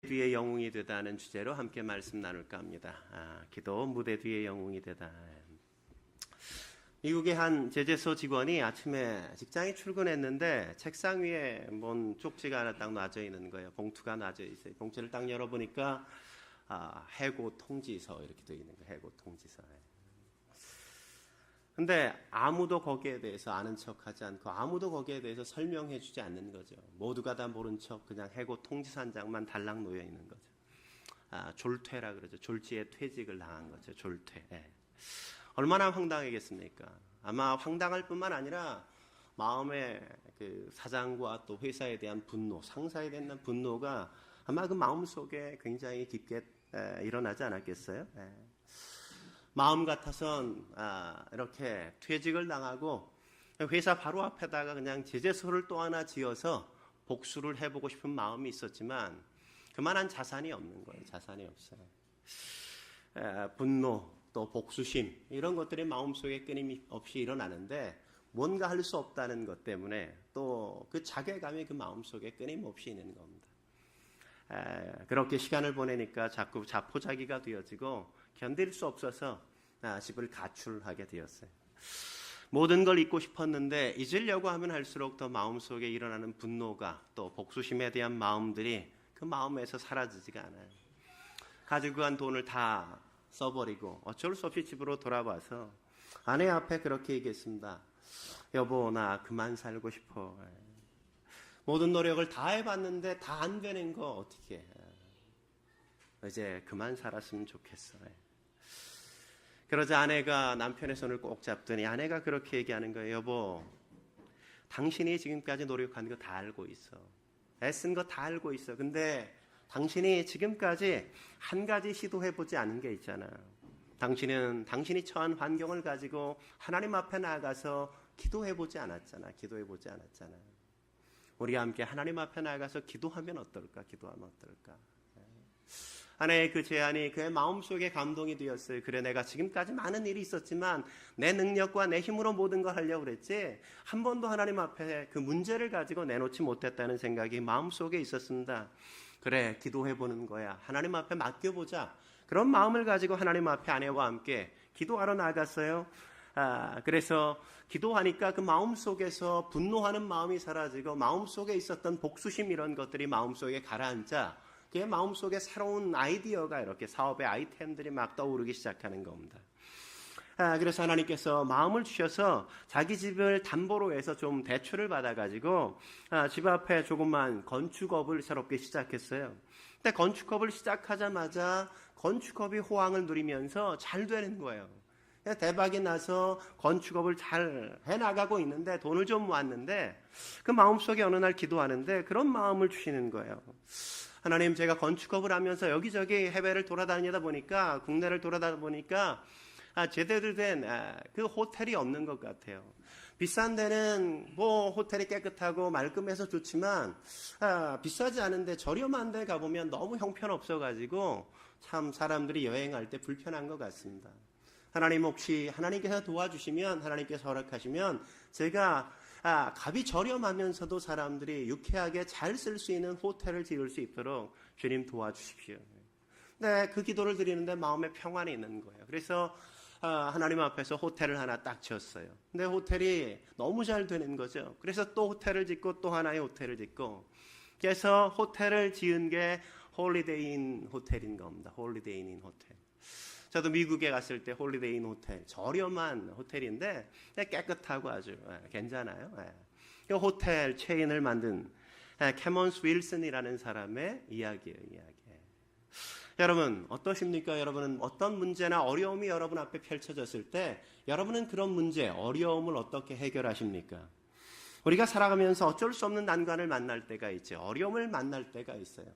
뒤에 영웅이 되다는 주제로 함께 말씀 나눌까 합니다. 기도 무대 뒤에 영웅이 되다. 미국의 한 제재소 직원이 아침에 직장에 출근했는데 책상 위에 뭔 쪽지가 하나 딱 놔져 있는 거예요. 봉투가 놔져 있어요. 봉투를 딱 열어보니까 해고 통지서 이렇게 되어 있는 거예요. 해고 통지서. 근데 아무도 거기에 대해서 아는 척하지 않고 아무도 거기에 대해서 설명해 주지 않는 거죠. 모두가 다 모른 척 그냥 해고 통지서 한 장만 달랑 놓여 있는 거죠. 졸퇴라 그러죠. 졸지에 퇴직을 당한 거죠. 졸퇴. 얼마나 황당하겠습니까? 아마 황당할 뿐만 아니라 마음에 그 사장과 또 회사에 대한 분노, 상사에 대한 분노가 아마 그 마음 속에 굉장히 깊게 일어나지 않았겠어요? 마음 같아선 이렇게 퇴직을 당하고 회사 바로 앞에다가 그냥 제재소를 또 하나 지어서 복수를 해보고 싶은 마음이 있었지만 그만한 자산이 없는 거예요. 자산이 없어요. 분노 또 복수심 이런 것들이 마음속에 끊임없이 일어나는데 뭔가 할 수 없다는 것 때문에 또 그 자괴감이 그 마음속에 끊임없이 있는 겁니다. 그렇게 시간을 보내니까 자꾸 자포자기가 되어지고 견딜 수 없어서 집을 가출하게 되었어요. 모든 걸 잊고 싶었는데 잊으려고 하면 할수록 더 마음속에 일어나는 분노가 또 복수심에 대한 마음들이 그 마음에서 사라지지가 않아요. 가지고 간 돈을 다 써버리고 어쩔 수 없이 집으로 돌아와서 아내 앞에 그렇게 얘기했습니다. 여보, 나 그만 살고 싶어. 모든 노력을 다 해봤는데 다 안 되는 거 어떻게 해. 이제 그만 살았으면 좋겠어. 그러자 아내가 남편의 손을 꼭 잡더니 아내가 그렇게 얘기하는 거예요. 여보, 당신이 지금까지 노력한 거 다 알고 있어. 애쓴 거 다 알고 있어. 근데 당신이 지금까지 한 가지 시도해보지 않은 게 있잖아. 당신은 당신이 처한 환경을 가지고 하나님 앞에 나아가서 기도해보지 않았잖아. 기도해보지 않았잖아. 우리가 함께 하나님 앞에 나아가서 기도하면 어떨까? 기도하면 어떨까? 아내의 그 제안이 그의 마음속에 감동이 되었어요. 그래, 내가 지금까지 많은 일이 있었지만 내 능력과 내 힘으로 모든 걸 하려고 그랬지 한 번도 하나님 앞에 그 문제를 가지고 내놓지 못했다는 생각이 마음속에 있었습니다. 그래, 기도해보는 거야. 하나님 앞에 맡겨보자. 그런 마음을 가지고 하나님 앞에 아내와 함께 기도하러 나갔어요. 그래서 기도하니까 그 마음속에서 분노하는 마음이 사라지고 마음속에 있었던 복수심 이런 것들이 마음속에 가라앉아 그의 마음속에 새로운 아이디어가 이렇게 사업의 아이템들이 막 떠오르기 시작하는 겁니다. 그래서 하나님께서 마음을 주셔서 자기 집을 담보로 해서 좀 대출을 받아가지고 집 앞에 조그만 건축업을 새롭게 시작했어요. 근데 건축업을 시작하자마자 건축업이 호황을 누리면서 잘 되는 거예요. 대박이 나서 건축업을 잘 해나가고 있는데 돈을 좀 모았는데 그 마음속에 어느 날 기도하는데 그런 마음을 주시는 거예요. 하나님, 제가 건축업을 하면서 여기저기 해외를 돌아다니다 보니까 국내를 돌아다니다 보니까 제대로 된 그 호텔이 없는 것 같아요. 비싼 데는 뭐 호텔이 깨끗하고 말끔해서 좋지만 비싸지 않은데 저렴한 데 가보면 너무 형편없어가지고 참 사람들이 여행할 때 불편한 것 같습니다. 하나님, 혹시 하나님께서 도와주시면 하나님께서 허락하시면 제가 값이 저렴하면서도 사람들이 유쾌하게 잘 쓸 수 있는 호텔을 지을 수 있도록 주님 도와주십시오. 네, 그 기도를 드리는데 마음에 평안이 있는 거예요. 그래서 하나님 앞에서 호텔을 하나 딱 지었어요. 근데 호텔이 너무 잘 되는 거죠. 그래서 또 호텔을 짓고 또 하나의 호텔을 짓고 그래서 호텔을 지은 게 홀리데이 인 호텔인 겁니다. 홀리데이 인 호텔. 저도 미국에 갔을 때 홀리데이 인 호텔, 저렴한 호텔인데 깨끗하고 아주 괜찮아요. 이 호텔 체인을 만든 캐먼스 윌슨이라는 사람의 이야기예요. 여러분 어떠십니까? 여러분은 어떤 문제나 어려움이 여러분 앞에 펼쳐졌을 때 여러분은 그런 문제, 어려움을 어떻게 해결하십니까? 우리가 살아가면서 어쩔 수 없는 난관을 만날 때가 있죠. 어려움을 만날 때가 있어요.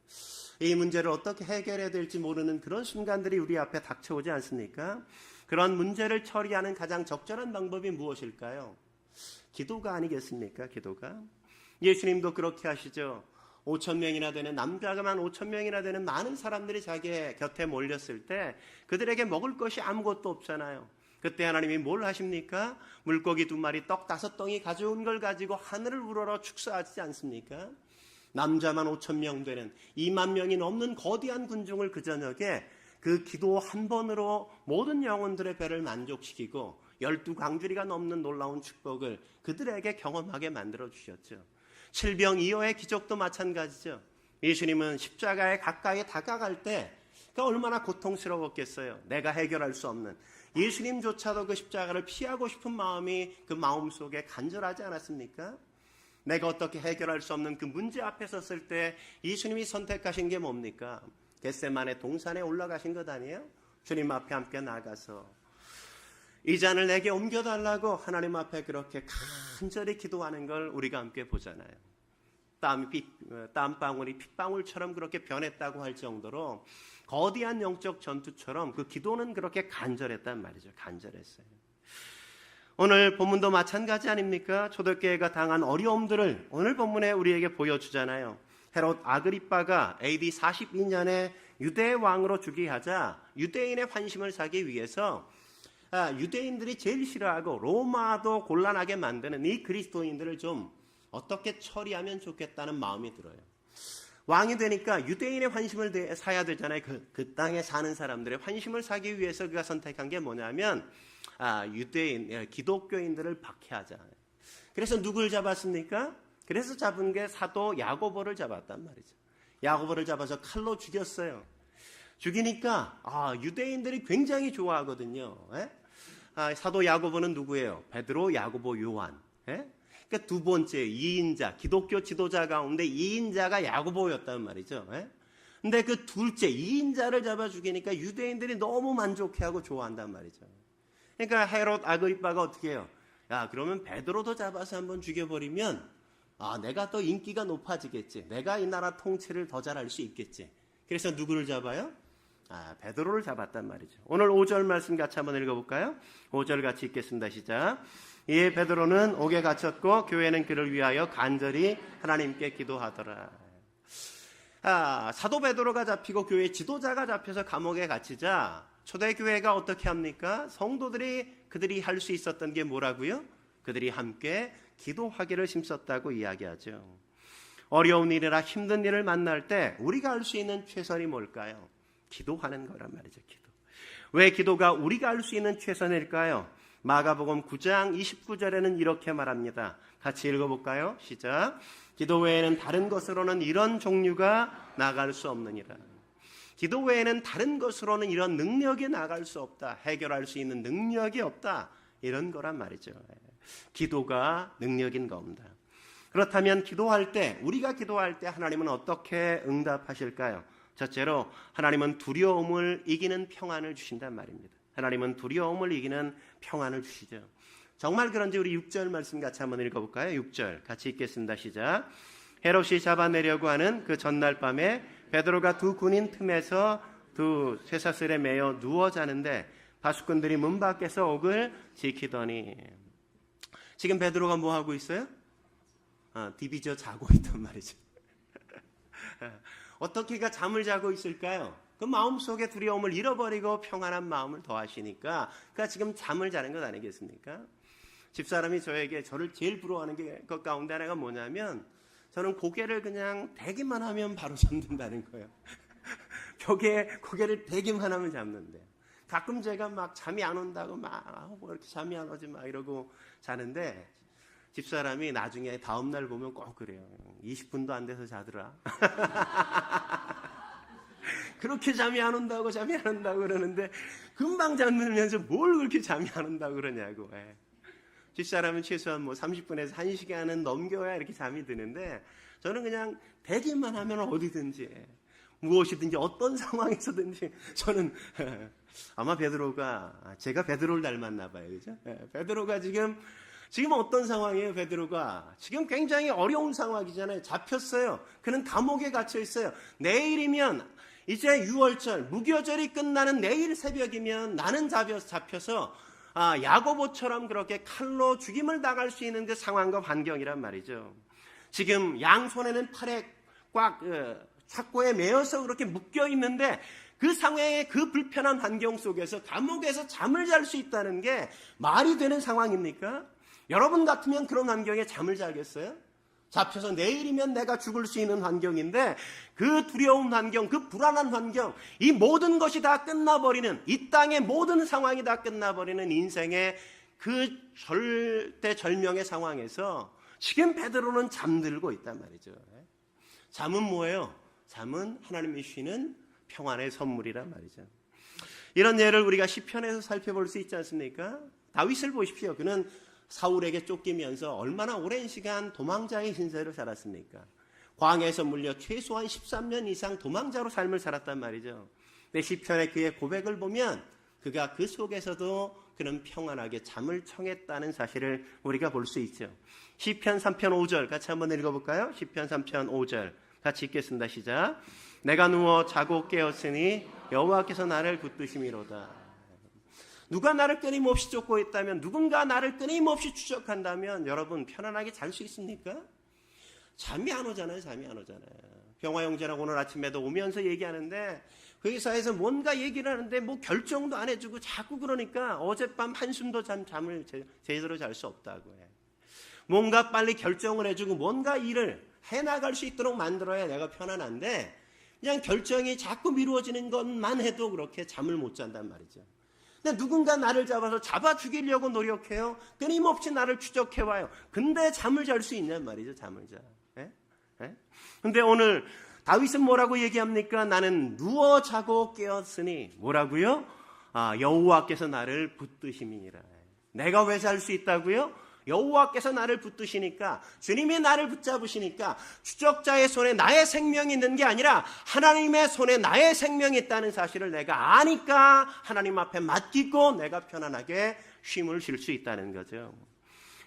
이 문제를 어떻게 해결해야 될지 모르는 그런 순간들이 우리 앞에 닥쳐오지 않습니까? 그런 문제를 처리하는 가장 적절한 방법이 무엇일까요? 기도가 아니겠습니까? 기도가. 예수님도 그렇게 하시죠. 5,000명이나 되는, 남자가만 5,000명이나 되는 많은 사람들이 자기 곁에 몰렸을 때 그들에게 먹을 것이 아무것도 없잖아요. 그때 하나님이 뭘 하십니까? 물고기 2마리, 떡 5덩이 가져온 걸 가지고 하늘을 우러러 축사하지 않습니까? 남자만 5,000명 되는 2만 명이 넘는 거대한 군중을 그 저녁에 그 기도 한 번으로 모든 영혼들의 배를 만족시키고 12광주리가 넘는 놀라운 축복을 그들에게 경험하게 만들어 주셨죠. 7병2호의 기적도 마찬가지죠. 예수님은 십자가에 가까이 다가갈 때 그가 얼마나 고통스러웠겠어요. 내가 해결할 수 없는, 예수님조차도 그 십자가를 피하고 싶은 마음이 그 마음속에 간절하지 않았습니까? 내가 어떻게 해결할 수 없는 그 문제 앞에 섰을 때 예수님이 선택하신 게 뭡니까? 겟세마네 동산에 올라가신 것 아니에요? 주님 앞에 함께 나가서 이 잔을 내게 옮겨달라고 하나님 앞에 그렇게 간절히 기도하는 걸 우리가 함께 보잖아요. 땀방울이 핏방울처럼 그렇게 변했다고 할 정도로 거대한 영적 전투처럼 그 기도는 그렇게 간절했단 말이죠. 간절했어요. 오늘 본문도 마찬가지 아닙니까? 초대교회가 당한 어려움들을 오늘 본문에 우리에게 보여주잖아요. 헤롯 아그리빠가 AD 42년에 유대의 왕으로 즉위 하자 유대인의 환심을 사기 위해서 유대인들이 제일 싫어하고 로마도 곤란하게 만드는 이 그리스도인들을 좀 어떻게 처리하면 좋겠다는 마음이 들어요. 왕이 되니까 유대인의 환심을 사야 되잖아요. 그 땅에 사는 사람들의 환심을 사기 위해서 그가 선택한 게 뭐냐면 유대인, 기독교인들을 박해하자. 그래서 누굴 잡았습니까? 그래서 잡은 게 사도 야고보를 잡았단 말이죠. 야고보를 잡아서 칼로 죽였어요. 죽이니까 유대인들이 굉장히 좋아하거든요. 사도 야고보는 누구예요? 베드로, 야고보, 요한. 그러니까 두 번째 2인자, 기독교 지도자 가운데 2인자가 야고보였단 말이죠. 근데 그 둘째 2인자를 잡아 죽이니까 유대인들이 너무 만족해하고 좋아한단 말이죠. 그러니까 헤롯 아그리빠가 어떻게 해요? 야, 그러면 베드로도 잡아서 한번 죽여버리면 내가 더 인기가 높아지겠지. 내가 이 나라 통치를 더 잘할 수 있겠지. 그래서 누구를 잡아요? 베드로를 잡았단 말이죠. 오늘 5절 말씀 같이 한번 읽어볼까요? 5절 같이 읽겠습니다. 시작. 이에 베드로는 옥에 갇혔고 교회는 그를 위하여 간절히 하나님께 기도하더라. 사도 베드로가 잡히고 교회 지도자가 잡혀서 감옥에 갇히자 초대교회가 어떻게 합니까? 성도들이 그들이 할 수 있었던 게 뭐라고요? 그들이 함께 기도하기를 힘썼다고 이야기하죠. 어려운 일이나 힘든 일을 만날 때 우리가 할 수 있는 최선이 뭘까요? 기도하는 거란 말이죠. 기도. 왜 기도가 우리가 할 수 있는 최선일까요? 마가복음 9장 29절에는 이렇게 말합니다. 같이 읽어볼까요? 시작. 기도 외에는 다른 것으로는 이런 종류가 나갈 수 없느니라. 기도 외에는 다른 것으로는 이런 능력이 나갈 수 없다. 해결할 수 있는 능력이 없다. 이런 거란 말이죠. 기도가 능력인 겁니다. 그렇다면 기도할 때, 우리가 기도할 때 하나님은 어떻게 응답하실까요? 첫째로 하나님은 두려움을 이기는 평안을 주신단 말입니다. 하나님은 두려움을 이기는 평안을 주시죠. 정말 그런지 우리 6절 말씀 같이 한번 읽어볼까요? 6절 같이 읽겠습니다. 시작. 헤롯이 잡아내려고 하는 그 전날 밤에 베드로가 두 군인 틈에서 두 쇠사슬에 매여 누워 자는데 바수꾼들이 문 밖에서 옥을 지키더니. 지금 베드로가 뭐 하고 있어요? 디비져 자고 있단 말이죠. 어떻게 그가 잠을 자고 있을까요? 그 마음속에 두려움을 잃어버리고 평안한 마음을 더하시니까 그가 지금 잠을 자는 것 아니겠습니까? 집사람이 저를 제일 부러워하는 게 그 가운데 하나가 뭐냐면 저는 고개를 그냥 대기만 하면 바로 잠든다는 거예요. 벽에 고개를 대기만 하면 잠는데 가끔 제가 막 잠이 안 온다고 뭐 이렇게 잠이 안 오지 막 이러고 자는데 집사람이 나중에 다음날 보면 꼭 그래요. 20분도 안 돼서 자더라. 그렇게 잠이 안 온다고 그러는데 금방 잠들면서 뭘 그렇게 잠이 안 온다고 그러냐고. 집사람은 최소한 30분에서 1시간은 넘겨야 이렇게 잠이 드는데 저는 그냥 대기만 하면 어디든지 무엇이든지 어떤 상황에서든지 저는 아마 제가 베드로를 닮았나 봐요. 그죠? 베드로가 지금 어떤 상황이에요? 베드로가 지금 굉장히 어려운 상황이잖아요. 잡혔어요. 그는 감옥에 갇혀 있어요. 내일이면 이제 6월절 무교절이 끝나는 내일 새벽이면 나는 잡혀서 야고보처럼 그렇게 칼로 죽임을 당할 수 있는 그 상황과 환경이란 말이죠. 지금 양손에는 팔에 꽉 착고에 매여서 그렇게 묶여 있는데 그 상황의 그 불편한 환경 속에서 감옥에서 잠을 잘 수 있다는 게 말이 되는 상황입니까? 여러분 같으면 그런 환경에 잠을 자겠어요? 잡혀서 내일이면 내가 죽을 수 있는 환경인데 그 두려운 환경, 그 불안한 환경, 이 모든 것이 다 끝나버리는, 이 땅의 모든 상황이 다 끝나버리는 인생의 그 절대절명의 상황에서 지금 베드로는 잠들고 있단 말이죠. 잠은 뭐예요? 잠은 하나님이 주시는 평안의 선물이란 말이죠. 이런 예를 우리가 시편에서 살펴볼 수 있지 않습니까? 다윗을 보십시오. 그는 사울에게 쫓기면서 얼마나 오랜 시간 도망자의 신세를 살았습니까? 광야에서 물려 최소한 13년 이상 도망자로 삶을 살았단 말이죠. 근데 시편의 그의 고백을 보면 그가 그 속에서도 그는 평안하게 잠을 청했다는 사실을 우리가 볼 수 있죠. 시편 3편 5절 같이 한번 읽어볼까요? 시편 3편 5절 같이 읽겠습니다. 시작. 내가 누워 자고 깨었으니 여호와께서 나를 붙드심이로다. 누가 나를 끊임없이 쫓고 있다면, 누군가 나를 끊임없이 추적한다면 여러분 편안하게 잘 수 있습니까? 잠이 안 오잖아요. 잠이 안 오잖아요. 병화 형제랑 오늘 아침에도 오면서 얘기하는데 회사에서 뭔가 얘기를 하는데 뭐 결정도 안 해주고 자꾸 그러니까 어젯밤 한숨도 잠을 제대로 잘 수 없다고 해. 뭔가 빨리 결정을 해주고 뭔가 일을 해나갈 수 있도록 만들어야 내가 편안한데 그냥 결정이 자꾸 미루어지는 것만 해도 그렇게 잠을 못 잔단 말이죠. 근데 누군가 나를 잡아서 잡아 죽이려고 노력해요. 끊임없이 나를 추적해와요. 근데 잠을 잘 수 있냔 말이죠. 잠을 자. 근데 오늘 다윗은 뭐라고 얘기합니까? 나는 누워 자고 깨었으니 뭐라고요? 여호와께서 나를 붙드심이니라. 내가 왜 잘 수 있다고요? 여호와께서 나를 붙드시니까, 주님이 나를 붙잡으시니까 추적자의 손에 나의 생명이 있는 게 아니라 하나님의 손에 나의 생명이 있다는 사실을 내가 아니까 하나님 앞에 맡기고 내가 편안하게 쉼을 쉴 수 있다는 거죠.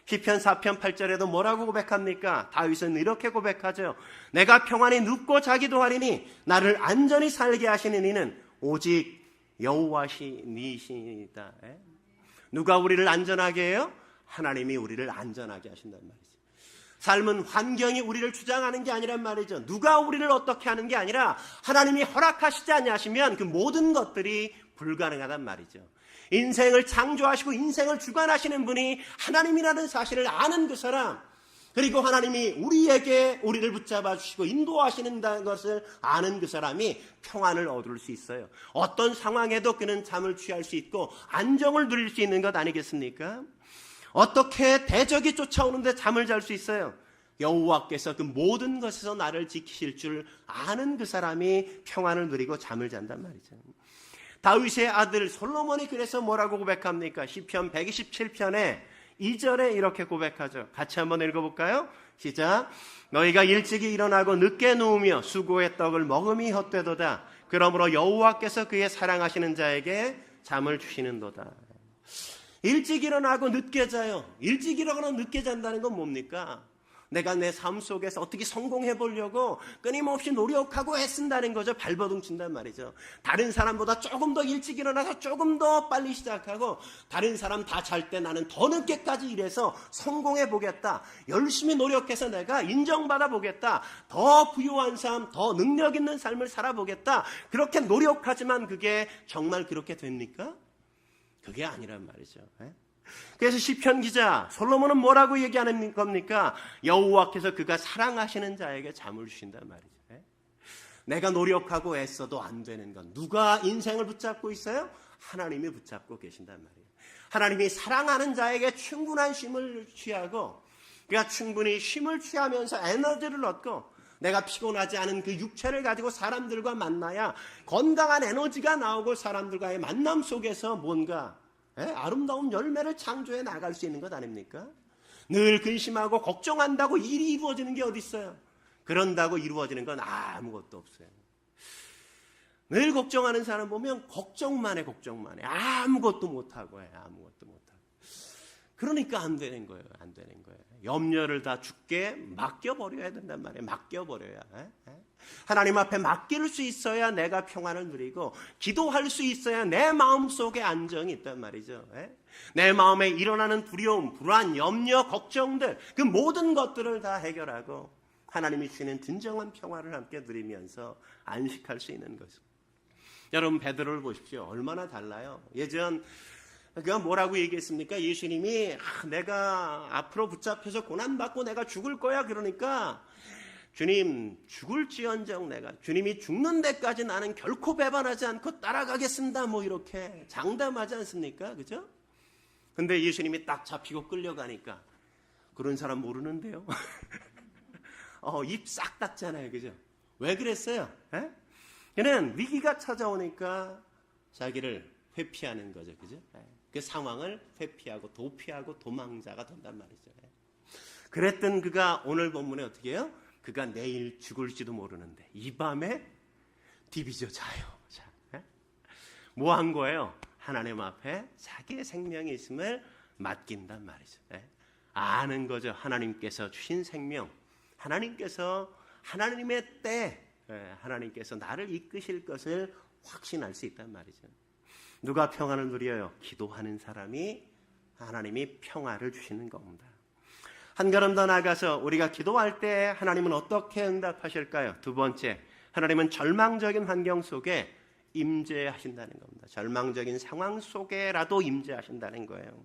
시편 4편 8절에도 뭐라고 고백합니까? 다윗은 이렇게 고백하죠. 내가 평안히 눕고 자기도 하리니 나를 안전히 살게 하시는 이는 오직 여호와시니이다. 누가 우리를 안전하게 해요? 하나님이 우리를 안전하게 하신단 말이죠. 삶은 환경이 우리를 주장하는 게 아니란 말이죠. 누가 우리를 어떻게 하는 게 아니라 하나님이 허락하시지 않으시면 그 모든 것들이 불가능하단 말이죠. 인생을 창조하시고 인생을 주관하시는 분이 하나님이라는 사실을 아는 그 사람, 그리고 하나님이 우리에게 우리를 붙잡아 주시고 인도하시는 것을 아는 그 사람이 평안을 얻을 수 있어요. 어떤 상황에도 그는 잠을 취할 수 있고 안정을 누릴 수 있는 것 아니겠습니까? 어떻게 대적이 쫓아오는데 잠을 잘 수 있어요? 여호와께서 그 모든 것에서 나를 지키실 줄 아는 그 사람이 평안을 누리고 잠을 잔단 말이죠. 다윗의 아들 솔로몬이 그래서 뭐라고 고백합니까? 시편 127편에 2절에 이렇게 고백하죠. 같이 한번 읽어볼까요? 시작. 너희가 일찍이 일어나고 늦게 누우며 수고의 떡을 먹음이 헛되도다. 그러므로 여호와께서 그의 사랑하시는 자에게 잠을 주시는도다. 일찍 일어나고 늦게 자요. 일찍 일어나고 늦게 잔다는 건 뭡니까? 내가 내 삶 속에서 어떻게 성공해 보려고 끊임없이 노력하고 애쓴다는 거죠. 발버둥 친단 말이죠. 다른 사람보다 조금 더 일찍 일어나서 조금 더 빨리 시작하고, 다른 사람 다 잘 때 나는 더 늦게까지 일해서 성공해 보겠다. 열심히 노력해서 내가 인정받아 보겠다. 더 부유한 삶, 더 능력 있는 삶을 살아보겠다. 그렇게 노력하지만 그게 정말 그렇게 됩니까? 그게 아니란 말이죠. 그래서 시편 기자 솔로몬은 뭐라고 얘기하는 겁니까? 여호와께서 그가 사랑하시는 자에게 잠을 주신단 말이죠. 내가 노력하고 애써도 안 되는 건 누가 인생을 붙잡고 있어요? 하나님이 붙잡고 계신단 말이에요. 하나님이 사랑하는 자에게 충분한 쉼을 취하고, 그가 충분히 쉼을 취하면서 에너지를 얻고, 내가 피곤하지 않은 그 육체를 가지고 사람들과 만나야 건강한 에너지가 나오고 사람들과의 만남 속에서 뭔가 아름다운 열매를 창조해 나갈 수 있는 것 아닙니까? 늘 근심하고 걱정한다고 일이 이루어지는 게 어디 있어요? 그런다고 이루어지는 건 아무것도 없어요. 늘 걱정하는 사람 보면 걱정만 해. 아무것도 못하고 해. 아무것도 못하고. 그러니까 안 되는 거예요. 안 되는 거예요. 염려를 다 주께 맡겨버려야 된단 말이에요. 맡겨버려야. 하나님 앞에 맡길 수 있어야 내가 평안을 누리고, 기도할 수 있어야 내 마음속에 안정이 있단 말이죠. 내 마음에 일어나는 두려움, 불안, 염려, 걱정들, 그 모든 것들을 다 해결하고 하나님이 주시는 진정한 평화를 함께 누리면서 안식할 수 있는 것입니다. 여러분 베드로를 보십시오. 얼마나 달라요. 예전 그가 뭐라고 얘기했습니까? 예수님이 내가 앞으로 붙잡혀서 고난받고 내가 죽을 거야. 그러니까 주님 죽을지언정 내가 주님이 죽는 데까지 나는 결코 배반하지 않고 따라가겠습니다. 뭐 이렇게 장담하지 않습니까? 그죠? 근데 예수님이 딱 잡히고 끌려가니까 그런 사람 모르는데요. 입 싹 닫잖아요. 그죠? 왜 그랬어요? 에? 그는 위기가 찾아오니까 자기를 회피하는 거죠. 그죠? 그 상황을 회피하고 도피하고 도망자가 된단 말이죠. 그랬던 그가 오늘 본문에 어떻게 해요? 그가 내일 죽을지도 모르는데 이 밤에 디비져 자요. 뭐 한 거예요? 하나님 앞에 자기의 생명이 있음을 맡긴단 말이죠. 아는 거죠. 하나님께서 주신 생명, 하나님께서 하나님의 때 하나님께서 나를 이끄실 것을 확신할 수 있단 말이죠. 누가 평안을 누려요? 기도하는 사람이 하나님이 평화를 주시는 겁니다. 한 걸음 더 나가서 우리가 기도할 때 하나님은 어떻게 응답하실까요? 두 번째, 하나님은 절망적인 환경 속에 임재하신다는 겁니다. 절망적인 상황 속에라도 임재하신다는 거예요.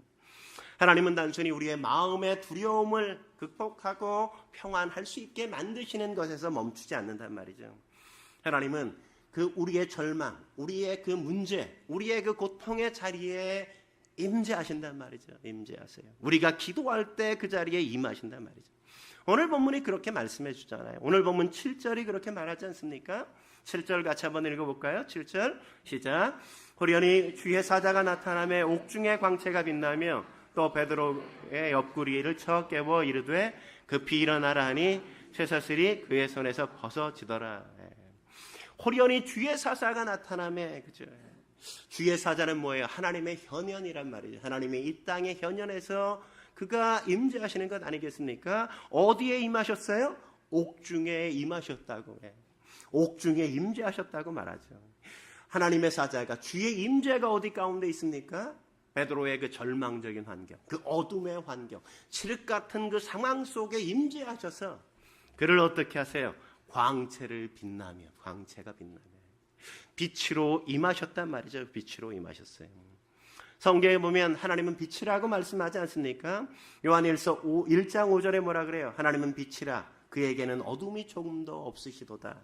하나님은 단순히 우리의 마음의 두려움을 극복하고 평안할 수 있게 만드시는 것에서 멈추지 않는단 말이죠. 하나님은 그 우리의 절망, 우리의 그 문제, 우리의 그 고통의 자리에 임재하신단 말이죠. 임재하세요. 우리가 기도할 때 그 자리에 임하신단 말이죠. 오늘 본문이 그렇게 말씀해 주잖아요. 오늘 본문 7절이 그렇게 말하지 않습니까? 7절 같이 한번 읽어볼까요? 7절 시작. 호련히 주의 사자가 나타나며 옥중의 광채가 빛나며 또 베드로의 옆구리를 쳐 깨워 이르되 급히 일어나라 하니 쇠사슬이 그의 손에서 벗어지더라. 호련히 주의 사자가 나타나며, 그죠? 주의 사자는 뭐예요? 하나님의 현현이란 말이죠. 하나님의 이 땅의 현현에서 그가 임재하시는 것 아니겠습니까? 어디에 임하셨어요? 옥중에 임하셨다고. 옥중에 임재하셨다고 말하죠. 하나님의 사자가 주의 임재가 어디 가운데 있습니까? 베드로의 그 절망적인 환경, 그 어둠의 환경, 칠흑 같은 그 상황 속에 임재하셔서 그를 어떻게 하세요? 광채를 빛나며, 광채가 빛나며 빛으로 임하셨단 말이죠. 빛으로 임하셨어요. 성경에 보면 하나님은 빛이라고 말씀하지 않습니까? 요한일서 1장 5절에 뭐라 그래요? 하나님은 빛이라 그에게는 어둠이 조금도 없으시도다.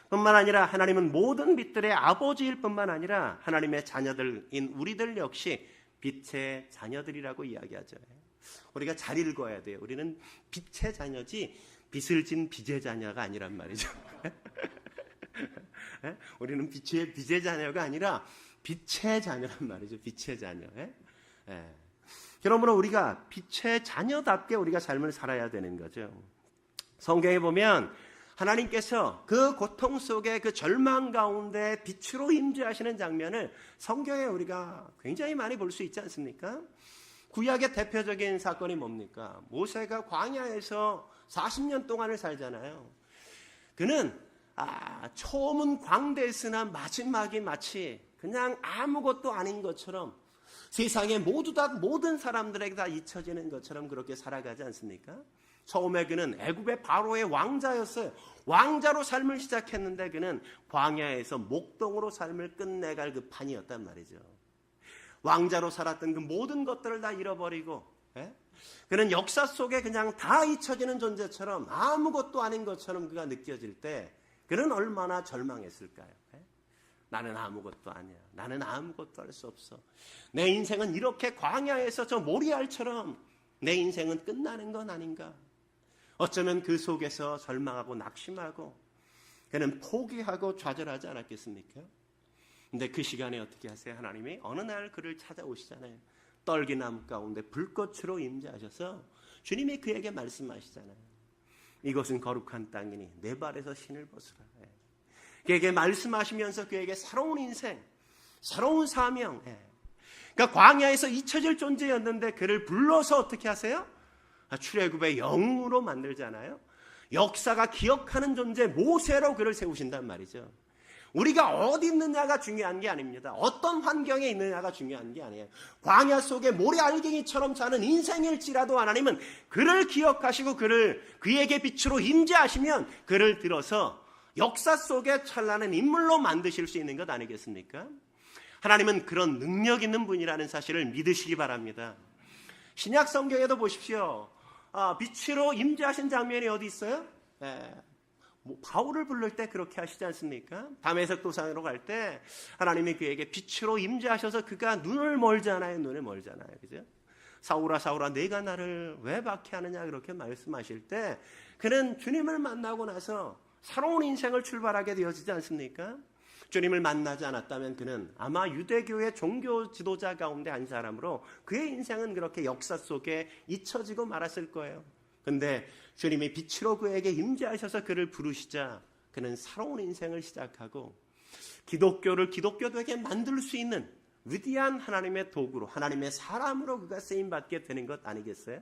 뿐만 아니라 하나님은 모든 빛들의 아버지일 뿐만 아니라 하나님의 자녀들인 우리들 역시 빛의 자녀들이라고 이야기하죠. 우리가 잘 읽어야 돼요. 우리는 빛의 자녀지 빛을 진 빛의 자녀가 아니란 말이죠. 우리는 빛의 자녀가 아니라 빛의 자녀란 말이죠. 빛의 자녀. 그러므로 우리가 빛의 자녀답게 우리가 삶을 살아야 되는 거죠. 성경에 보면 하나님께서 그 고통 속에 그 절망 가운데 빛으로 임재하시는 장면을 성경에 우리가 굉장히 많이 볼 수 있지 않습니까? 구약의 대표적인 사건이 뭡니까? 모세가 광야에서 40년 동안을 살잖아요. 그는 처음은 광대했으나 마지막이 마치 그냥 아무것도 아닌 것처럼 세상에 모든 사람들에게 다 잊혀지는 것처럼 그렇게 살아가지 않습니까? 처음에 그는 애굽의 바로의 왕자였어요. 왕자로 삶을 시작했는데 그는 광야에서 목동으로 삶을 끝내갈 그 판이었단 말이죠. 왕자로 살았던 그 모든 것들을 다 잃어버리고 그는 역사 속에 그냥 다 잊혀지는 존재처럼 아무것도 아닌 것처럼 그가 느껴질 때 그는 얼마나 절망했을까요? 나는 아무것도 아니야. 나는 아무것도 할 수 없어. 내 인생은 이렇게 광야에서 저 모리알처럼 내 인생은 끝나는 건 아닌가? 어쩌면 그 속에서 절망하고 낙심하고 그는 포기하고 좌절하지 않았겠습니까? 근데 그 시간에 어떻게 하세요? 하나님이 어느 날 그를 찾아오시잖아요. 떨기나무 가운데 불꽃으로 임재하셔서 주님이 그에게 말씀하시잖아요. 이것은 거룩한 땅이니 내 발에서 신을 벗으라. 그에게 말씀하시면서 그에게 새로운 인생, 새로운 사명. 그러니까 광야에서 잊혀질 존재였는데 그를 불러서 어떻게 하세요? 출애굽의 영으로 만들잖아요. 역사가 기억하는 존재 모세로 그를 세우신단 말이죠. 우리가 어디 있느냐가 중요한 게 아닙니다. 어떤 환경에 있느냐가 중요한 게 아니에요. 광야 속에 모래알갱이처럼 사는 인생일지라도 하나님은 그를 기억하시고 그에게 빛으로 임재하시면 그를 들어서 역사 속에 찬란한 인물로 만드실 수 있는 것 아니겠습니까? 하나님은 그런 능력 있는 분이라는 사실을 믿으시기 바랍니다. 신약 성경에도 보십시오. 빛으로 임재하신 장면이 어디 있어요? 바울을 부를 때 그렇게 하시지 않습니까? 다메섹 도상으로 갈 때 하나님이 그에게 빛으로 임재하셔서 그가 눈을 멀잖아요. 눈을 멀잖아요. 그죠? 사울아 사울아 내가 나를 왜 박해하느냐 그렇게 말씀하실 때 그는 주님을 만나고 나서 새로운 인생을 출발하게 되어지지 않습니까? 주님을 만나지 않았다면 그는 아마 유대교의 종교 지도자 가운데 한 사람으로 그의 인생은 그렇게 역사 속에 잊혀지고 말았을 거예요. 그런데 주님이 빛으로 그에게 임재하셔서 그를 부르시자 그는 새로운 인생을 시작하고 기독교를 기독교되게 만들 수 있는 위대한 하나님의 도구로 하나님의 사람으로 그가 쓰임받게 되는 것 아니겠어요?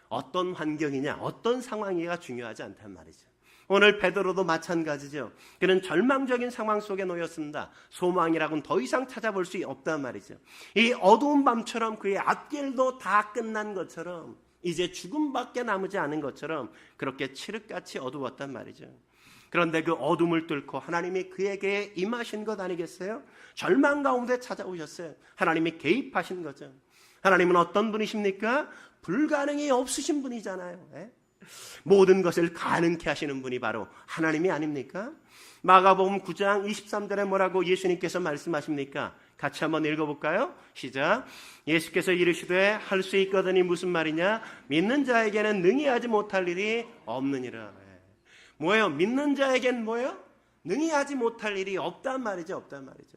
어떤 환경이냐 어떤 상황이가 중요하지 않단 말이죠. 오늘 베드로도 마찬가지죠. 그는 절망적인 상황 속에 놓였습니다. 소망이라고는 더 이상 찾아볼 수 없단 말이죠. 이 어두운 밤처럼 그의 앞길도 다 끝난 것처럼 이제 죽음밖에 남지 않은 것처럼 그렇게 칠흑같이 어두웠단 말이죠. 그런데 그 어둠을 뚫고 하나님이 그에게 임하신 것 아니겠어요? 절망 가운데 찾아오셨어요. 하나님이 개입하신 거죠. 하나님은 어떤 분이십니까? 불가능이 없으신 분이잖아요. 모든 것을 가능케 하시는 분이 바로 하나님이 아닙니까? 마가복음 9장 23절에 뭐라고 예수님께서 말씀하십니까? 같이 한번 읽어볼까요? 시작. 예수께서 이르시되 할 수 있거든이 무슨 말이냐? 믿는 자에게는 능히 하지 못할 일이 없느니라. 뭐예요? 믿는 자에게는 뭐예요? 능히 하지 못할 일이 없단 말이죠. 없단 말이죠.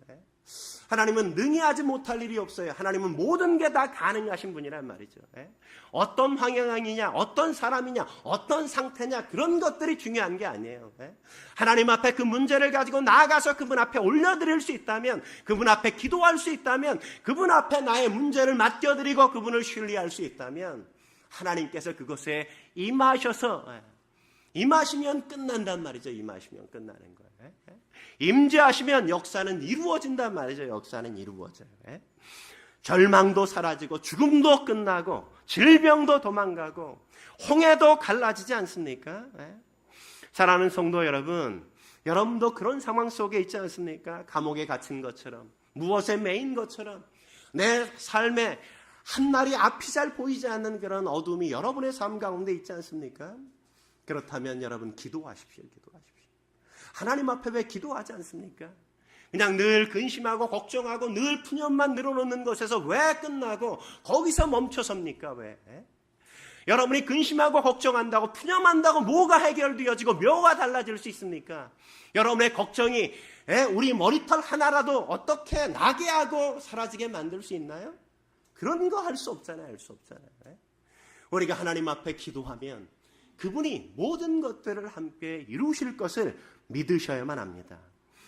하나님은 능히 하지 못할 일이 없어요. 하나님은 모든 게 다 가능하신 분이란 말이죠. 어떤 환경이냐, 어떤 사람이냐, 어떤 상태냐 그런 것들이 중요한 게 아니에요. 하나님 앞에 그 문제를 가지고 나아가서 그분 앞에 올려드릴 수 있다면, 그분 앞에 기도할 수 있다면, 그분 앞에 나의 문제를 맡겨드리고 그분을 신뢰할 수 있다면 하나님께서 그것에 임하시면 끝난단 말이죠. 임하시면 끝나는 거예요. 임재하시면 역사는 이루어진단 말이죠. 역사는 이루어져요. 절망도 사라지고 죽음도 끝나고 질병도 도망가고 홍해도 갈라지지 않습니까? 사랑하는 성도 여러분, 여러분도 그런 상황 속에 있지 않습니까? 감옥에 갇힌 것처럼, 무엇에 매인 것처럼 내 삶에 한날이 앞이 잘 보이지 않는 그런 어둠이 여러분의 삶 가운데 있지 않습니까? 그렇다면 여러분 기도하십시오. 하나님 앞에 왜 기도하지 않습니까? 그냥 늘 근심하고 걱정하고 늘 푸념만 늘어놓는 것에서 왜 끝나고 거기서 멈춰섭니까? 왜? 여러분이 근심하고 걱정한다고 푸념한다고 뭐가 해결되어지고 뭐가 달라질 수 있습니까? 여러분의 걱정이 우리 머리털 하나라도 어떻게 나게 하고 사라지게 만들 수 있나요? 그런 거 할 수 없잖아요. 할 수 없잖아요. 우리가 하나님 앞에 기도하면 그분이 모든 것들을 함께 이루실 것을 믿으셔야만 합니다.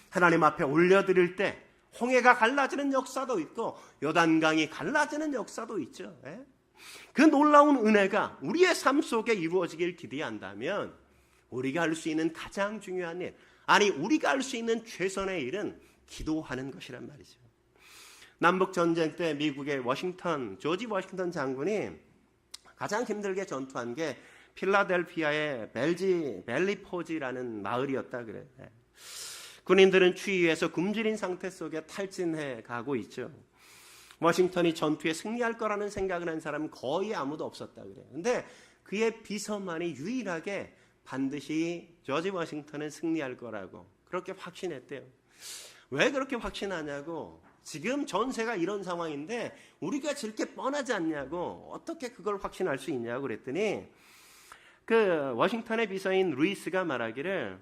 하나님 앞에 올려드릴 때 홍해가 갈라지는 역사도 있고 요단강이 갈라지는 역사도 있죠. 그 놀라운 은혜가 우리의 삶 속에 이루어지길 기대한다면 우리가 할 수 있는 가장 중요한 일, 아니 우리가 할 수 있는 최선의 일은 기도하는 것이란 말이죠. 남북전쟁 때 미국의 조지 워싱턴 장군이 가장 힘들게 전투한 게 필라델피아의 벨리포지라는 마을이었다 그래요. 군인들은 추위에서 굶주린 상태 속에 탈진해 가고 있죠. 워싱턴이 전투에 승리할 거라는 생각을 한 사람은 거의 아무도 없었다 그래요. 근데 그의 비서만이 유일하게 반드시 조지 워싱턴은 승리할 거라고 그렇게 확신했대요. 왜 그렇게 확신하냐고, 지금 전세가 이런 상황인데 우리가 저렇게 뻔하지 않냐고, 어떻게 그걸 확신할 수 있냐고 그랬더니 그 워싱턴의 비서인 루이스가 말하기를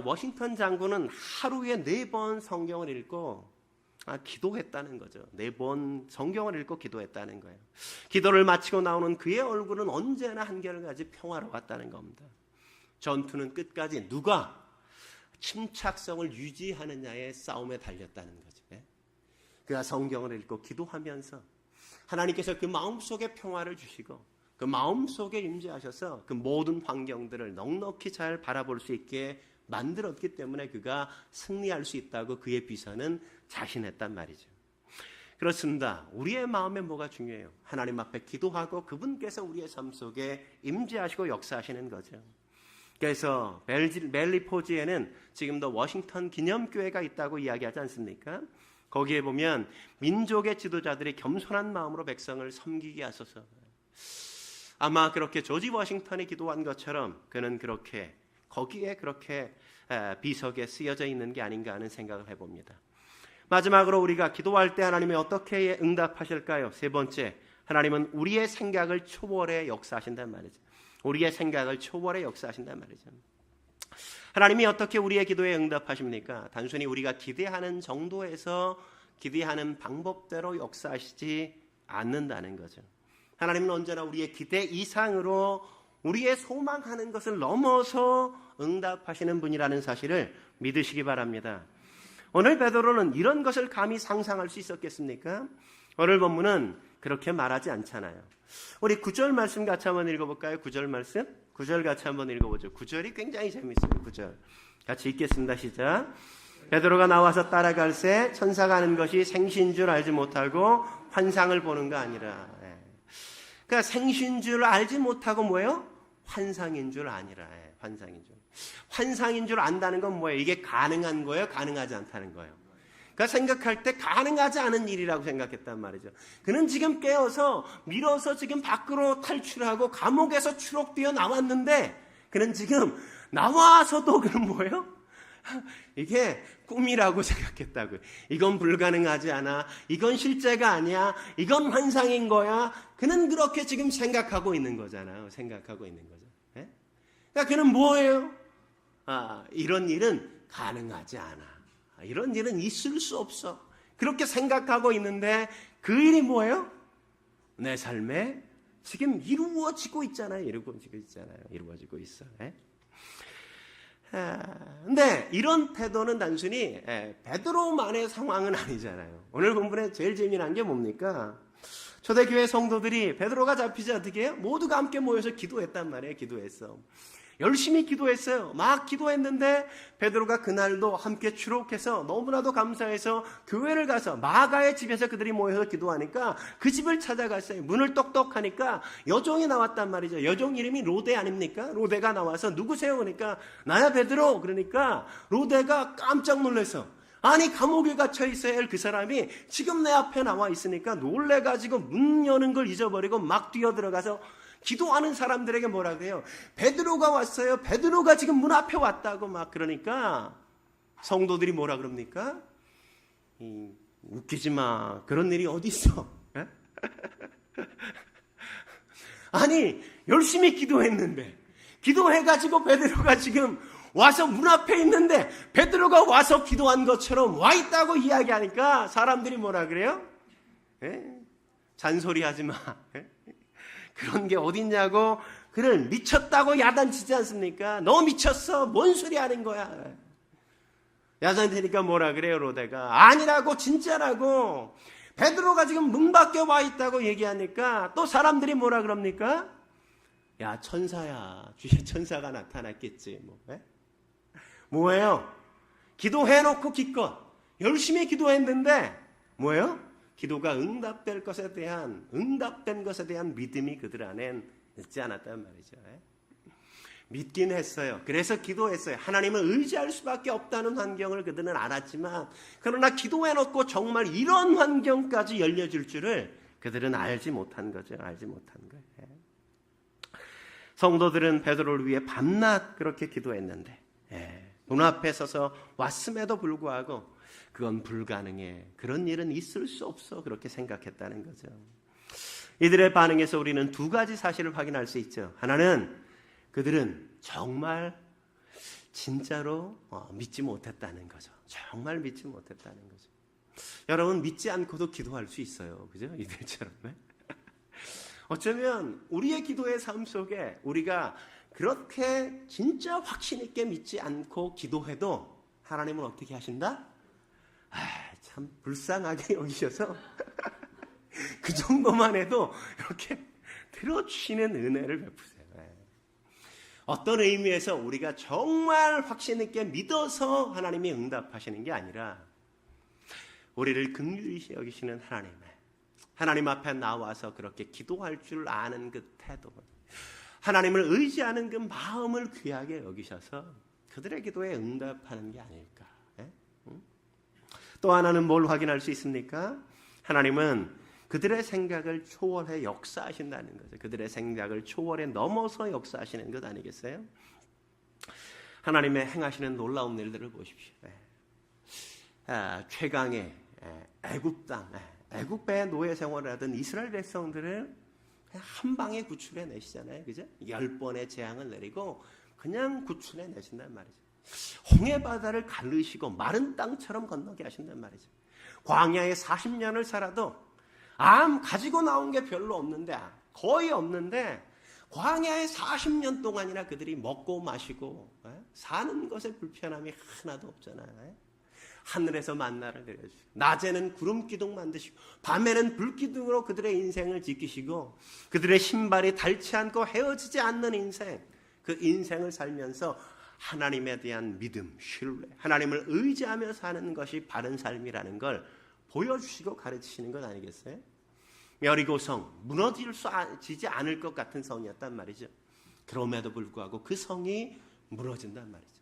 워싱턴 장군은 하루에 4번 성경을 읽고 기도했다는 거죠. 4번 성경을 읽고 기도했다는 거예요. 기도를 마치고 나오는 그의 얼굴은 언제나 한결같이 평화로웠다는 겁니다. 전투는 끝까지 누가 침착성을 유지하느냐의 싸움에 달렸다는 거죠. 그가 성경을 읽고 기도하면서 하나님께서 그 마음속에 평화를 주시고 그 마음속에 임재하셔서 그 모든 환경들을 넉넉히 잘 바라볼 수 있게 만들었기 때문에 그가 승리할 수 있다고 그의 비서는 자신했단 말이죠. 그렇습니다. 우리의 마음에 뭐가 중요해요? 하나님 앞에 기도하고 그분께서 우리의 삶 속에 임재하시고 역사하시는 거죠. 그래서 벨리포지에는 지금도 워싱턴 기념교회가 있다고 이야기하지 않습니까? 거기에 보면 민족의 지도자들이 겸손한 마음으로 백성을 섬기게 하소서. 아마 그렇게 조지 워싱턴이 기도한 것처럼 그는 그렇게 거기에 그렇게 비석에 쓰여져 있는 게 아닌가 하는 생각을 해봅니다. 마지막으로 우리가 기도할 때 하나님이 어떻게 응답하실까요? 세 번째, 하나님은 우리의 생각을 초월해 역사하신단 말이죠. 우리의 생각을 초월해 역사하신단 말이죠. 하나님이 어떻게 우리의 기도에 응답하십니까? 단순히 우리가 기대하는 정도에서 기대하는 방법대로 역사하시지 않는다는 거죠. 하나님은 언제나 우리의 기대 이상으로 우리의 소망하는 것을 넘어서 응답하시는 분이라는 사실을 믿으시기 바랍니다. 오늘 베드로는 이런 것을 감히 상상할 수 있었겠습니까? 오늘 본문은 그렇게 말하지 않잖아요. 우리 9절 말씀 같이 한번 읽어볼까요? 9절 말씀? 9절 같이 한번 읽어보죠. 9절이 굉장히 재밌어요. 9절 같이 읽겠습니다. 시작. 베드로가 나와서 따라갈새 천사가 하는 것이 생시인 줄 알지 못하고 환상을 보는 거 아니라. 그러니까 생시인 줄 알지 못하고 뭐예요? 환상인 줄 아니라. 환상인 줄. 환상인 줄 안다는 건 뭐예요? 이게 가능한 거예요? 가능하지 않다는 거예요? 그러니까 생각할 때 가능하지 않은 일이라고 생각했단 말이죠. 그는 지금 깨어서 밀어서 지금 밖으로 탈출하고 감옥에서 추록되어 나왔는데 그는 지금 나와서도 그는 뭐예요? 이게 꿈이라고 생각했다고요. 이건 불가능하지 않아. 이건 실제가 아니야. 이건 환상인 거야. 그는 그렇게 지금 생각하고 있는 거잖아요. 생각하고 있는 거죠. 네? 그러니까 그는 뭐예요? 이런 일은 가능하지 않아. 이런 일은 있을 수 없어. 그렇게 생각하고 있는데 그 일이 뭐예요? 내 삶에 지금 이루어지고 있잖아요. 이루어지고 있어. 근데 이런 태도는 단순히 베드로만의 상황은 아니잖아요. 오늘 본문에 제일 재미난 게 뭡니까? 초대교회 성도들이 베드로가 잡히지 어떻게 해요? 모두가 함께 모여서 기도했단 말이에요. 기도했어. 열심히 기도했어요. 막 기도했는데 베드로가 그날도 함께 추록해서 너무나도 감사해서 교회를 가서 마가의 집에서 그들이 모여서 기도하니까 그 집을 찾아갔어요. 문을 똑똑하니까 여종이 나왔단 말이죠. 여종 이름이 로데 아닙니까? 로데가 나와서 누구세요? 그러니까 나야 베드로. 그러니까 로데가 깜짝 놀라서 아니 감옥에 갇혀 있어야 할 그 사람이 지금 내 앞에 나와 있으니까 놀래가지고 문 여는 걸 잊어버리고 막 뛰어들어가서 기도하는 사람들에게 뭐라 그래요? 베드로가 왔어요. 베드로가 지금 문 앞에 왔다고 막 그러니까 성도들이 뭐라 그럽니까? 웃기지 마. 그런 일이 어디 있어? 아니 열심히 기도했는데 기도해가지고 베드로가 지금 와서 문 앞에 있는데 베드로가 와서 기도한 것처럼 와 있다고 이야기하니까 사람들이 뭐라 그래요? 잔소리하지 마. 그런 게 어딨냐고 그를 미쳤다고 야단치지 않습니까? 너 미쳤어. 뭔 소리 하는 거야. 야단치니까 뭐라 그래요? 로데가 아니라고 진짜라고. 베드로가 지금 문 밖에 와 있다고 얘기하니까 또 사람들이 뭐라 그럽니까? 야 천사야. 주의 천사가 나타났겠지. 뭐예요? 기도해놓고 기껏 열심히 기도했는데 뭐예요? 기도가 응답된 것에 대한 믿음이 그들 안엔 있지 않았단 말이죠. 믿긴 했어요. 그래서 기도했어요. 하나님을 의지할 수밖에 없다는 환경을 그들은 알았지만 그러나 기도해놓고 정말 이런 환경까지 열려줄 줄을 그들은 알지 못한 거죠. 알지 못한 거예요. 성도들은 베드로를 위해 밤낮 그렇게 기도했는데 문 앞에 서서 왔음에도 불구하고 그건 불가능해. 그런 일은 있을 수 없어. 그렇게 생각했다는 거죠. 이들의 반응에서 우리는 두 가지 사실을 확인할 수 있죠. 하나는 그들은 정말 진짜로 믿지 못했다는 거죠. 정말 믿지 못했다는 거죠. 여러분 믿지 않고도 기도할 수 있어요. 그죠? 이들처럼. 어쩌면 우리의 기도의 삶 속에 우리가 그렇게 진짜 확신 있게 믿지 않고 기도해도 하나님은 어떻게 하신다? 참 불쌍하게 여기셔서 그 정도만 해도 이렇게 들어주시는 은혜를 베푸세요. 어떤 의미에서 우리가 정말 확신 있게 믿어서 하나님이 응답하시는 게 아니라 우리를 긍휼히 여기시는 하나님 앞에 나와서 그렇게 기도할 줄 아는 그 태도, 하나님을 의지하는 그 마음을 귀하게 여기셔서 그들의 기도에 응답하는 게 아닐까. 또 하나는 뭘 확인할 수 있습니까? 하나님은 그들의 생각을 초월해 역사하신다는 거죠. 그들의 생각을 초월해 넘어서 역사하시는 것 아니겠어요? 하나님의 행하시는 놀라운 일들을 보십시오. 최강의 애굽 땅, 애굽의 노예 생활을 하던 이스라엘 백성들을 그냥 한 방에 구출해 내시잖아요. 그죠? 10번의 재앙을 내리고 그냥 구출해 내신단 말이죠. 홍해 바다를 가르시고 마른 땅처럼 건너게 하신단 말이죠. 광야에 40년을 살아도 암 가지고 나온 게 별로 없는데, 거의 없는데 광야에 40년 동안이나 그들이 먹고 마시고 사는 것에 불편함이 하나도 없잖아요. 하늘에서 만나를 내려주시고 낮에는 구름 기둥 만드시고 밤에는 불 기둥으로 그들의 인생을 지키시고 그들의 신발이 닳지 않고 헤어지지 않는 인생, 그 인생을 살면서 하나님에 대한 믿음, 신뢰, 하나님을 의지하며 사는 것이 바른 삶이라는 걸 보여주시고 가르치시는 것 아니겠어요? 여리고성, 무너지지 않을 것 같은 성이었단 말이죠. 그럼에도 불구하고 그 성이 무너진단 말이죠.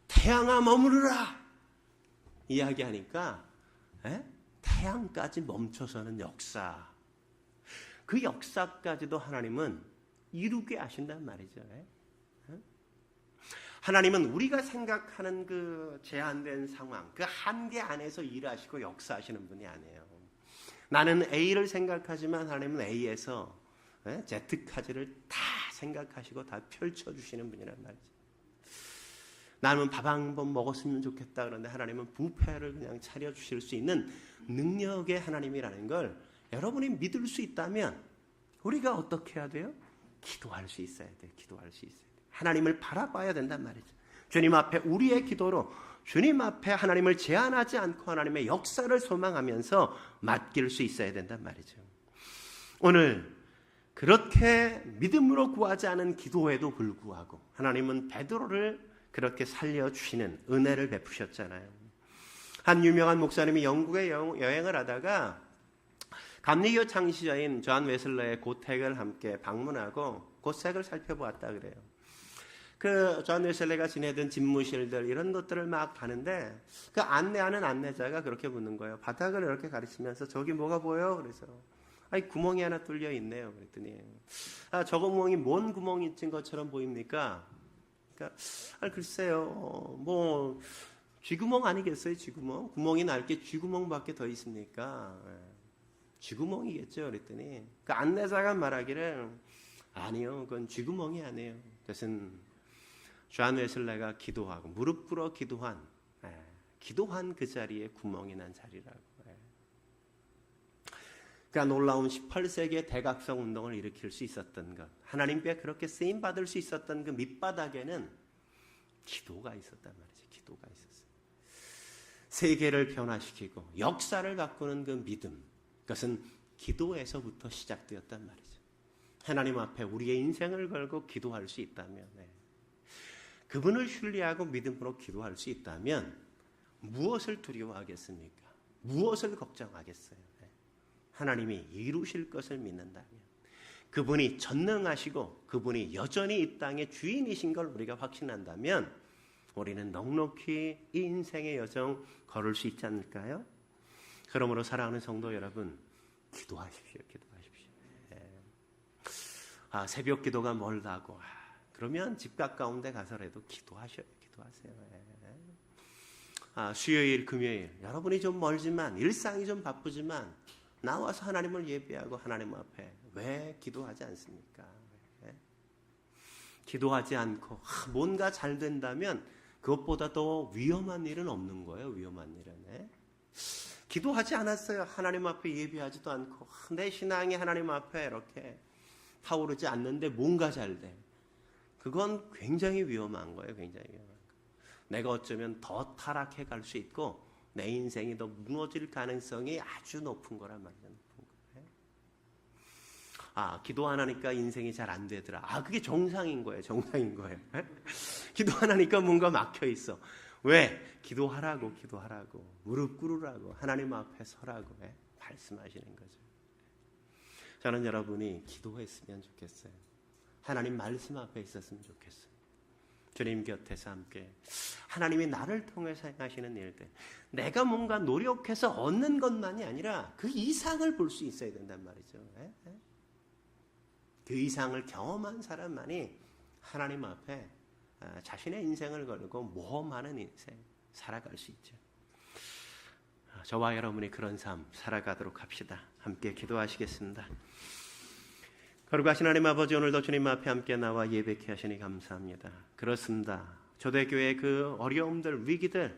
태양아 머무르라 이야기하니까 태양까지 멈춰서는 역사, 그 역사까지도 하나님은 이루게 하신단 말이죠. 하나님은 우리가 생각하는 그 제한된 상황, 그 한계 안에서 일하시고 역사하시는 분이 아니에요. 나는 A를 생각하지만 하나님은 A에서 Z까지를 다 생각하시고 다 펼쳐주시는 분이란 말이죠. 나는 밥 한 번 먹었으면 좋겠다 그런데 하나님은 뷔페를 그냥 차려주실 수 있는 능력의 하나님이라는 걸 여러분이 믿을 수 있다면 우리가 어떻게 해야 돼요? 기도할 수 있어야 돼요. 기도할 수 있어야 돼요. 하나님을 바라봐야 된단 말이죠. 주님 앞에 우리의 기도로 주님 앞에 하나님을 제한하지 않고 하나님의 역사를 소망하면서 맡길 수 있어야 된단 말이죠. 오늘 그렇게 믿음으로 구하지 않은 기도에도 불구하고 하나님은 베드로를 그렇게 살려주시는 은혜를 베푸셨잖아요. 한 유명한 목사님이 영국에 여행을 하다가 감리교 창시자인 존 웨슬러의 고택을 함께 방문하고 고색을 살펴보았다 그래요. 그 존 웨슬러가 지내던 집무실들 이런 것들을 막 가는데 그 안내하는 안내자가 그렇게 묻는 거예요. 바닥을 이렇게 가리치면서 저기 뭐가 보여? 그래서 아니 구멍이 하나 뚫려 있네요. 그랬더니 저 구멍이 뭔 구멍인 것처럼 보입니까? 그러니까 글쎄요, 뭐 쥐구멍 아니겠어요? 쥐구멍? 구멍이 넓게 쥐구멍밖에 더 있습니까? 쥐구멍이겠죠. 그랬더니 그 안내자가 말하기를 아니요, 그건 쥐구멍이 아니에요. 그것은 존 웨슬러가 기도하고 무릎 꿇어 기도한 그 자리에 구멍이 난 자리라고. 그러니까 놀라운 18세기의 대각성 운동을 일으킬 수 있었던 것, 하나님께 그렇게 쓰임 받을 수 있었던 그 밑바닥에는 기도가 있었단 말이죠. 기도가 있었어요. 세계를 변화시키고 역사를 바꾸는 그 믿음, 그것은 기도에서부터 시작되었단 말이죠. 하나님 앞에 우리의 인생을 걸고 기도할 수 있다면, 그분을 신뢰하고 믿음으로 기도할 수 있다면 무엇을 두려워하겠습니까? 무엇을 걱정하겠어요? 하나님이 이루실 것을 믿는다면, 그분이 전능하시고 그분이 여전히 이 땅의 주인이신 걸 우리가 확신한다면 우리는 넉넉히 이 인생의 여정 걸을 수 있지 않을까요? 그러므로 사랑하는 성도 여러분, 기도하십시오. 기도하십시오. 새벽 기도가 멀다고 그러면 집 가까운데 가서라도 기도하셔요. 기도하세요. 수요일, 금요일 여러분이 좀 멀지만 일상이 좀 바쁘지만 나와서 하나님을 예배하고 하나님 앞에 왜 기도하지 않습니까? 기도하지 않고 뭔가 잘 된다면 그것보다 더 위험한 일은 없는 거예요. 위험한 일은. 기도하지 않았어요. 하나님 앞에 예배하지도 않고 내 신앙이 하나님 앞에 이렇게 타오르지 않는데 뭔가 잘 돼. 그건 굉장히 위험한 거예요. 굉장히 위험한 거. 내가 어쩌면 더 타락해 갈 수 있고 내 인생이 더 무너질 가능성이 아주 높은 거란 말이죠. 높은 거예요. 기도 안 하니까 인생이 잘 안 되더라. 그게 정상인 거예요. 정상인 거예요. 기도 안 하니까 뭔가 막혀 있어. 왜? 기도하라고, 기도하라고, 무릎 꿇으라고, 하나님 앞에 서라고 말씀하시는 거죠. 저는 여러분이 기도했으면 좋겠어요. 하나님 말씀 앞에 있었으면 좋겠어요. 주님 곁에서 함께 하나님이 나를 통해서 행하시는 일들, 내가 뭔가 노력해서 얻는 것만이 아니라 그 이상을 볼 수 있어야 된단 말이죠. 그 이상을 경험한 사람만이 하나님 앞에 자신의 인생을 걸고 모험하는 인생 살아갈 수 있죠. 저와 여러분이 그런 삶 살아가도록 합시다. 함께 기도하시겠습니다. 거룩하신 하나님 아버지, 오늘도 주님 앞에 함께 나와 예배케 하시니 감사합니다. 그렇습니다. 초대교회의 그 어려움들, 위기들,